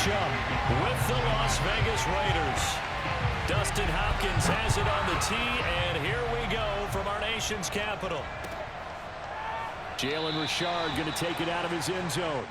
matchup with the Las Vegas Raiders. Dustin Hopkins has it on the tee, and here we go from our nation's capital. Jalen Richard going to take it out of his end zone.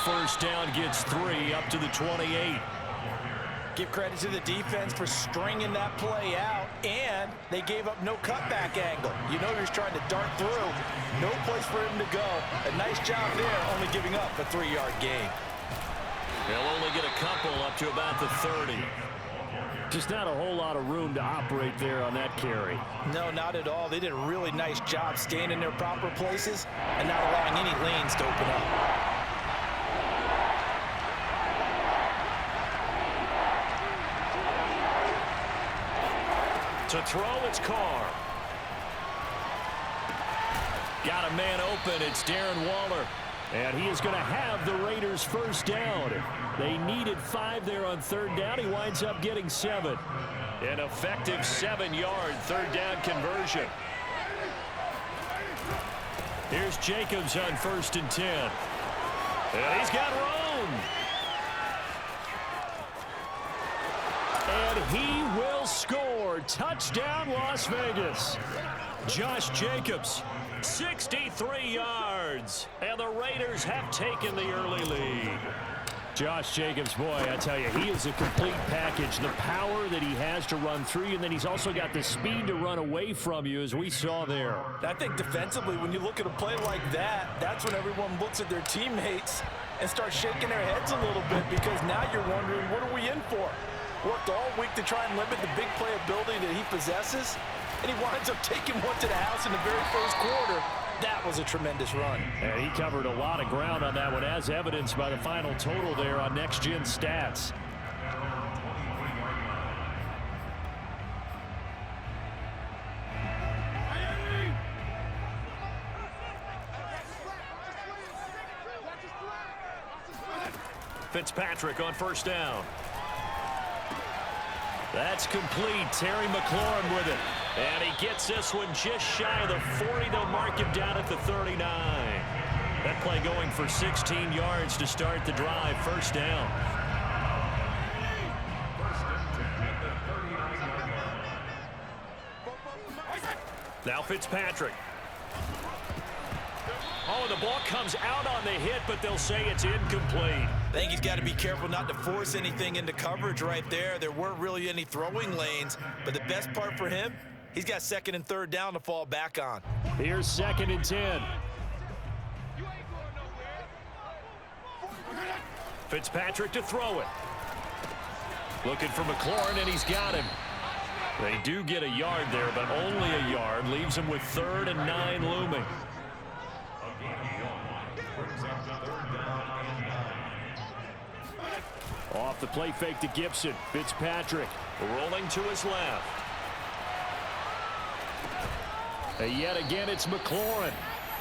First down gets 3 up to the 28. Give credit to the defense for stringing that play out, and they gave up no cutback angle. You know he's trying to dart through. No place for him to go. A nice job there, only giving up a 3-yard gain. They'll only get a couple up to about the 30. Just not a whole lot of room to operate there on that carry. No, not at all. They did a really nice job staying in their proper places and not allowing any lanes to open up. To throw, it's Carr. Got a man open. It's Darren Waller. And he is going to have the Raiders first down. They needed 5 there on third down. He winds up getting 7. An effective 7-yard third down conversion. Here's Jacobs on 1st and 10. And he's got room. And he will score. Touchdown, Las Vegas. Josh Jacobs, 63 yards. And the Raiders have taken the early lead. Josh Jacobs, boy, I tell you, he is a complete package. The power that he has to run through you, and then he's also got the speed to run away from you, as we saw there. I think defensively, when you look at a play like that, that's when everyone looks at their teammates and starts shaking their heads a little bit, because now you're wondering, what are we in for? Worked all week to try and limit the big playability that he possesses, and he winds up taking one to the house in the very first quarter. That was a tremendous run. And he covered a lot of ground on that one, as evidenced by the final total there on Next Gen Stats. Fitzpatrick on first down. That's complete. Terry McLaurin with it. And he gets this one just shy of the 40. They'll mark him down at the 39. That play going for 16 yards to start the drive. First down. Now Fitzpatrick. Oh, the ball comes out on the hit, but they'll say it's incomplete. I think he's got to be careful not to force anything into coverage right there. There weren't really any throwing lanes, but the best part for him, he's got 2nd and 3rd down to fall back on. Here's 2nd and 10. Fitzpatrick to throw it. Looking for McLaurin, and he's got him. They do get a yard there, but only a yard. Leaves him with 3rd and 9 looming. Off the play fake to Gibson. Fitzpatrick rolling to his left. And yet again, it's McLaurin.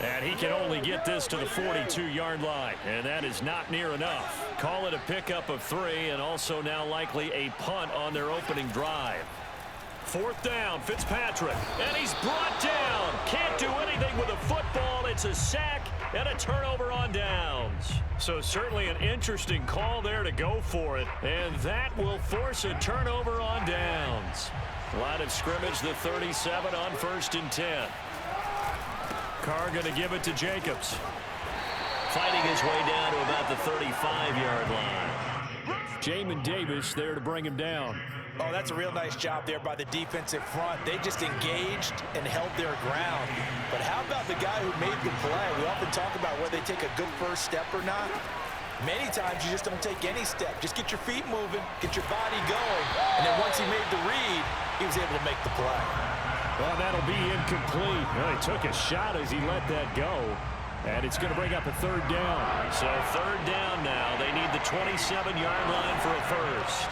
And he can only get this to the 42-yard line. And that is not near enough. Call it a pickup of 3, and also now likely a punt on their opening drive. 4th down, Fitzpatrick. And he's brought down. Can't do anything with a football. It's a sack and a turnover on downs. So certainly an interesting call there to go for it. And that will force a turnover on downs. Line of scrimmage, the 37 on 1st and 10. Carr going to give it to Jacobs. Fighting his way down to about the 35-yard line. Jamin Davis there to bring him down. Oh, that's a real nice job there by the defensive front. They just engaged and held their ground. But how about the guy who made the play? We often talk about whether they take a good first step or not. Many times you just don't take any step. Just get your feet moving, get your body going. And then once he made the read, he was able to make the play. Well, that'll be incomplete. Well, he took a shot as he let that go. And it's going to bring up a 3rd down. So 3rd down now. They need the 27-yard line for a first.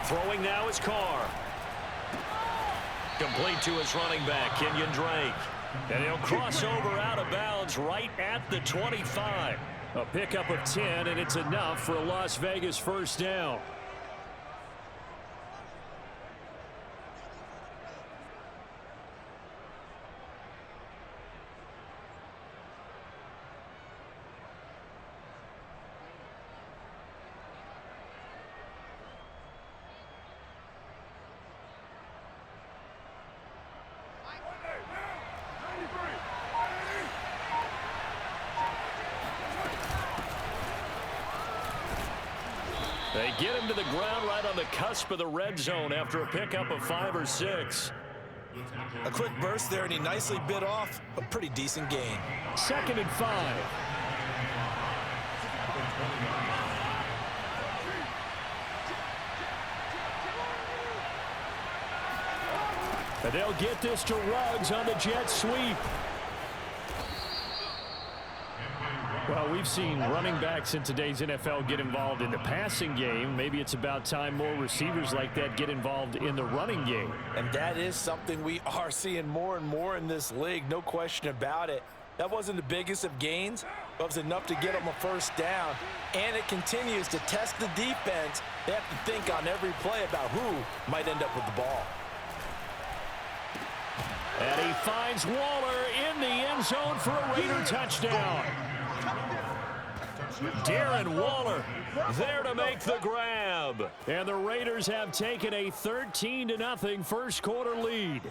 Throwing now is Carr. Complete to his running back, Kenyon Drake. And he'll cross over out of bounds right at the 25. A pickup of 10, and it's enough for a Las Vegas first down. They get him to the ground right on the cusp of the red zone after a pickup of 5 or 6. A quick burst there, and he nicely bit off a pretty decent gain. 2nd and 5. And they'll get this to Ruggs on the jet sweep. Well, we've seen running backs in today's NFL get involved in the passing game. Maybe it's about time more receivers like that get involved in the running game. And that is something we are seeing more and more in this league, no question about it. That wasn't the biggest of gains, but it was enough to get them a first down. And it continues to test the defense. They have to think on every play about who might end up with the ball. And he finds Waller in the end zone for a Raider touchdown. Darren Waller there to make the grab. And the Raiders have taken a 13-0 first quarter lead.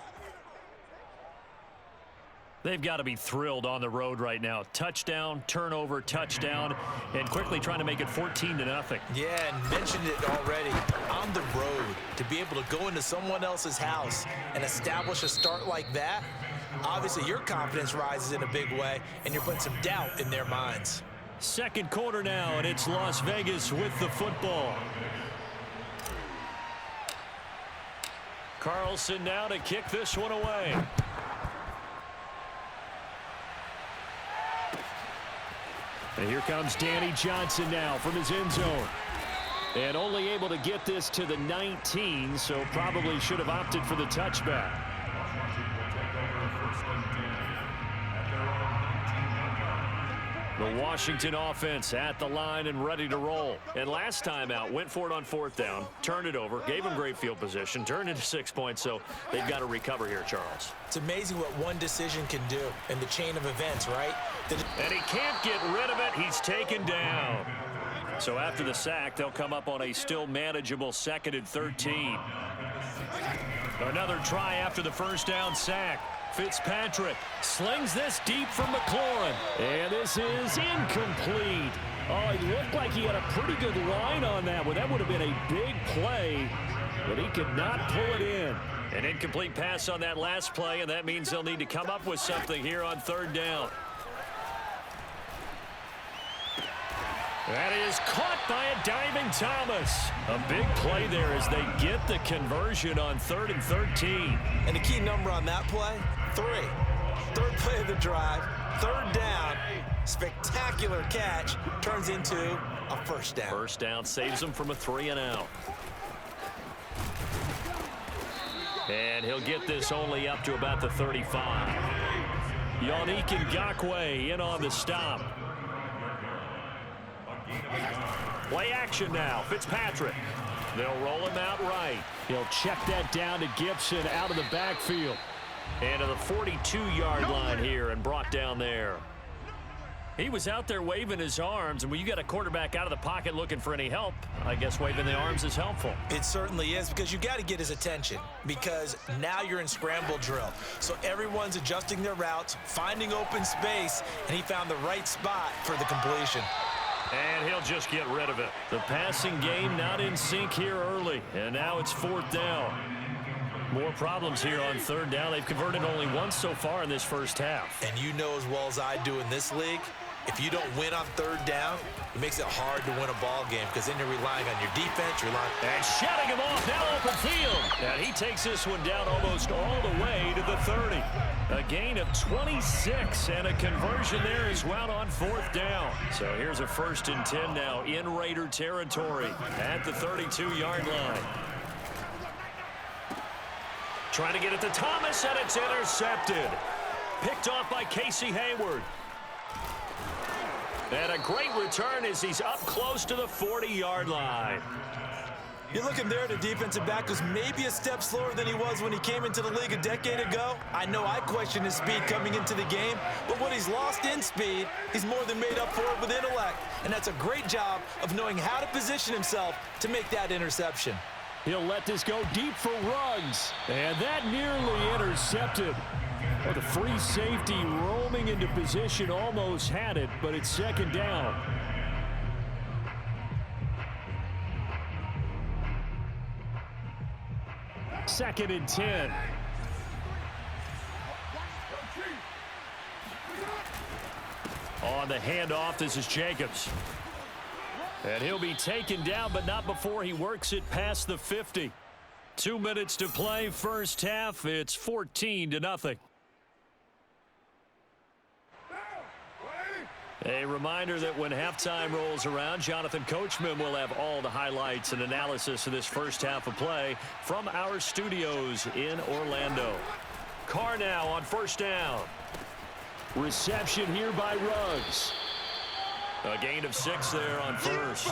They've got to be thrilled on the road right now. Touchdown, turnover, touchdown, and quickly trying to make it 14-0. Yeah, and mentioned it already. On the road, to be able to go into someone else's house and establish a start like that, obviously your confidence rises in a big way, and you're putting some doubt in their minds. Second quarter now, and it's Las Vegas with the football. Carlson now to kick this one away. And here comes Danny Johnson now from his end zone. And only able to get this to the 19, so probably should have opted for the touchback. The Washington offense at the line and ready to roll. And last time out, went for it on 4th down, turned it over, gave them great field position, turned into 6 points, so they've got to recover here, Charles. It's amazing what one decision can do in the chain of events, right? And he can't get rid of it. He's taken down. So after the sack, they'll come up on a still manageable 2nd and 13. Another try after the first down sack. Fitzpatrick slings this deep from McLaurin. And this is incomplete. Oh, it looked like he had a pretty good line on that one. That would have been a big play, but he could not pull it in. An incomplete pass on that last play, and that means they'll need to come up with something here on 3rd down. That is caught by a diving Thomas. A big play there as they get the conversion on 3rd and 13. And the key number on that play, 3. 3rd play of the drive, 3rd down. Spectacular catch turns into a first down. First down saves him from a 3-and-out. And he'll get this only up to about the 35. Yannick Ngakoue in on the stop. Play action now. Fitzpatrick. They'll roll him out right. He'll check that down to Gibson out of the backfield. And to the 42-yard line here and brought down there. He was out there waving his arms, and when you got a quarterback out of the pocket looking for any help, I guess waving the arms is helpful. It certainly is, because you got to get his attention, because now you're in scramble drill. So everyone's adjusting their routes, finding open space, and he found the right spot for the completion. And he'll just get rid of it. The passing game not in sync here early, and now it's 4th down. More problems here on 3rd down. They've converted only once so far in this first half. And you know as well as I do in this league, if you don't win on 3rd down, it makes it hard to win a ball game, because then you're relying on your defense. And shutting him off, now open field. And he takes this one down almost all the way to the 30. A gain of 26 and a conversion there as well on 4th down. So here's a 1st and 10 now in Raider territory at the 32-yard line. Trying to get it to Thomas, and it's intercepted. Picked off by Casey Hayward. And a great return as he's up close to the 40-yard line. You're looking there at a defensive back who's maybe a step slower than he was when he came into the league a decade ago. I know I questioned his speed coming into the game, but what he's lost in speed, he's more than made up for it with intellect. And that's a great job of knowing how to position himself to make that interception. He'll let this go deep for Ruggs. And that nearly intercepted. Well, the free safety roaming into position almost had it, but it's second down. Second and 10. On the handoff, this is Jacobs. And he'll be taken down, but not before he works it past the 50. 2 minutes to play, first half. It's 14-0. A reminder that when halftime rolls around, Jonathan Coachman will have all the highlights and analysis of this first half of play from our studios in Orlando. Carr now on first down. Reception here by Ruggs. A gain of 6 there on first.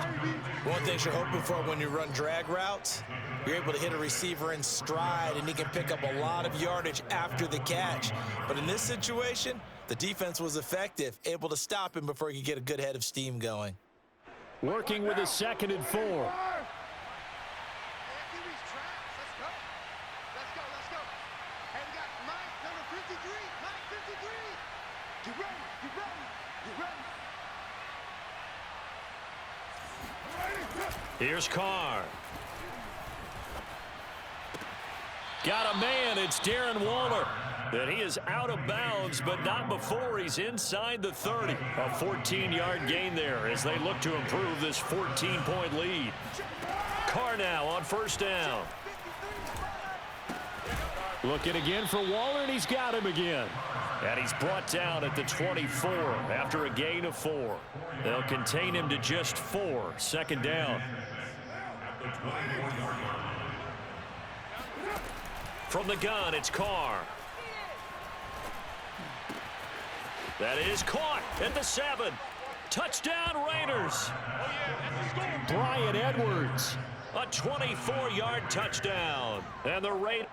One thing you're hoping for when you run drag routes, you're able to hit a receiver in stride, and he can pick up a lot of yardage after the catch. But in this situation, the defense was effective, able to stop him before he could get a good head of steam going. Working with a 2nd and 4. Here's Carr. Got a man. It's Darren Waller. And he is out of bounds, but not before he's inside the 30. A 14-yard gain there as they look to improve this 14-point lead. Carr now on first down. Looking again for Waller, and he's got him again. And he's brought down at the 24 after a gain of 4. They'll contain him to just 4. Second down. From the gun, it's Carr. That is caught at the 7. Touchdown, Raiders. Brian Edwards. A 24-yard touchdown. And the Raiders